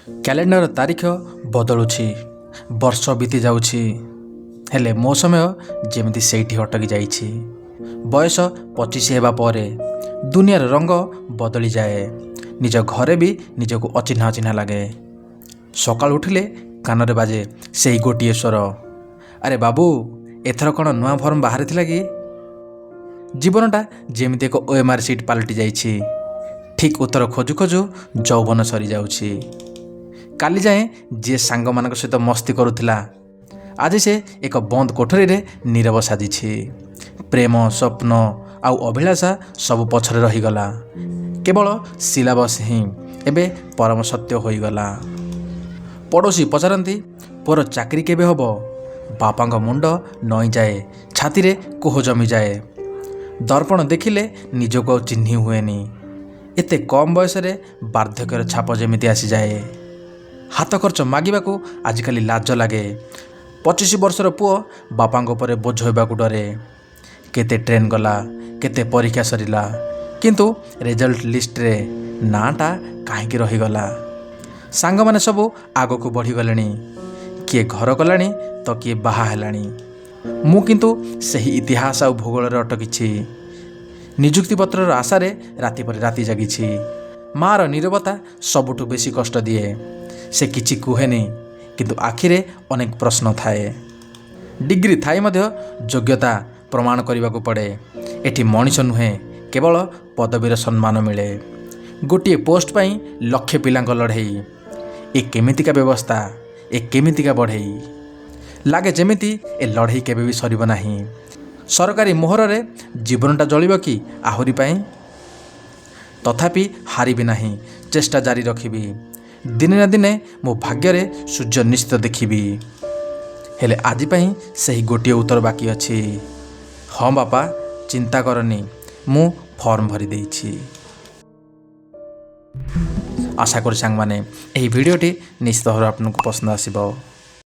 Calendar ତାରିଖ ବଦଳୁଛି, ବର୍ଷ ବିତି ଯାଉଛି, ହେଲେ ମୋ ସମୟ ଯେମିତି ସେଇଠି ଅଟକି ଯାଇଛି। ବୟସ 25 ହେବା ପରେ ଦୁନିଆର ରଙ୍ଗ ବଦଳିଯାଏ। ନିଜ ଘରେ ବି ନିଜକୁ ଅଚିହ୍ନା ଅଚିହ୍ନା ଲାଗେ। ସକାଳୁ ଉଠିଲେ କାନରେ ବାଜେ ସେଇ ଗୋଟିଏ ସ୍ୱର, ଆରେ ବାବୁ, ଏଥର କ'ଣ ନୂଆ ଫର୍ମ ବାହାରିଥିଲା କି? ଜୀବନଟା ଯେମିତି ଏକ OMR ସିଟ୍ ପାଲଟି ଯାଇଛି। ଠିକ୍ ଉତ୍ତର ଖୋଜୁ ଖୋଜୁ ଯୌବନ ସରିଯାଉଛି। କାଲି ଯାଏଁ ଯିଏ ସାଙ୍ଗମାନଙ୍କ ସହିତ ମସ୍ତି କରୁଥିଲା, ଆଜି ସେ ଏକ ବନ୍ଦ କୋଠରୀରେ ନୀରବ ସାଜିଛି। ପ୍ରେମ, ସ୍ୱପ୍ନ ଆଉ ଅଭିଳାଷା ସବୁ ପଛରେ ରହିଗଲା। କେବଳ ସିଲାବସ୍ ହିଁ ଏବେ ପରମ ସତ୍ୟ ହୋଇଗଲା। ପଡ଼ୋଶୀ ପଚାରନ୍ତି, ପୁଅର ଚାକିରି କେବେ ହେବ? ବାପାଙ୍କ ମୁଣ୍ଡ ନଇଁଯାଏ, ଛାତିରେ କୋହ ଜମିଯାଏ। ଦର୍ପଣ ଦେଖିଲେ ନିଜକୁ ଆଉ ଚିହ୍ନି ହୁଏନି। ଏତେ କମ୍ ବୟସରେ ବାର୍ଦ୍ଧକ୍ୟର ଛାପ ଯେମିତି ଆସିଯାଏ। ହାତ ଖର୍ଚ୍ଚ ମାଗିବାକୁ ଆଜିକାଲି ଲାଜ ଲାଗେ। 25 ବର୍ଷର ପୁଅ ବାପାଙ୍କ ଉପରେ ବୋଝ ହେବାକୁ ଡରେ। କେତେ ଟ୍ରେନ୍ ଗଲା, କେତେ ପରୀକ୍ଷା ସରିଲା, କିନ୍ତୁ ରେଜଲ୍ଟ ଲିଷ୍ଟରେ ନାଁଟା କାହିଁକି ରହିଗଲା? ସାଙ୍ଗମାନେ ସବୁ ଆଗକୁ ବଢ଼ିଗଲେଣି, କିଏ ଘର କଲାଣି ତ କିଏ ବାହା ହେଲାଣି। ମୁଁ କିନ୍ତୁ ସେହି ଇତିହାସ ଆଉ ଭୂଗୋଳରେ ଅଟକିଛି। ନିଯୁକ୍ତିପତ୍ରର ଆଶାରେ ରାତି ପରେ ରାତି ଜାଗିଛି। ମା'ର ନୀରବତା ସବୁଠୁ ବେଶୀ କଷ୍ଟ ଦିଏ। ସେ କିଛି କୁହେନି, କିନ୍ତୁ ଆଖିରେ ଅନେକ ପ୍ରଶ୍ନ ଥାଏ। ଡିଗ୍ରୀ ଥାଇ ମଧ୍ୟ ଯୋଗ୍ୟତା ପ୍ରମାଣ କରିବାକୁ ପଡ଼େ। ଏଠି ମଣିଷ ନୁହେଁ, କେବଳ ପଦବୀର ସମ୍ମାନ ମିଳେ। ଗୋଟିଏ ପୋଷ୍ଟ ପାଇଁ ଲକ୍ଷେ ପିଲାଙ୍କ ଲଢ଼େଇ। ଏ କେମିତିକା ବ୍ୟବସ୍ଥା, ଏ କେମିତିକା ବଢ଼େଇ? ଲାଗେ ଯେମିତି ଏ ଲଢ଼େଇ କେବେ ବି ସରିବ ନାହିଁ। ସରକାରୀ ମୋହରରେ ଜୀବନଟା ଜଳିବ କି ଆହୁରି ପାଇଁ? ତଥାପି ହାରିବି ନାହିଁ, ଚେଷ୍ଟା ଜାରି ରଖିବି। ଦିନେ ନା ଦିନେ ମୋ ଭାଗ୍ୟରେ ସୂର୍ଯ୍ୟ ନିଶ୍ଚିତ ଦେଖିବି। ହେଲେ ଆଜି ପାଇଁ ସେହି ଗୋଟିଏ ଉତ୍ତର ବାକି ଅଛି। ହଁ ବାପା, ଚିନ୍ତା କରନି, ମୁଁ ଫର୍ମ ଭରି ଦେଇଛି। ଆଶା କରୁ ସାଙ୍ଗମାନେ ଏହି ଭିଡ଼ିଓଟି ନିଶ୍ଚିତ ଭାବରେ ଆପଣଙ୍କୁ ପସନ୍ଦ ଆସିବ।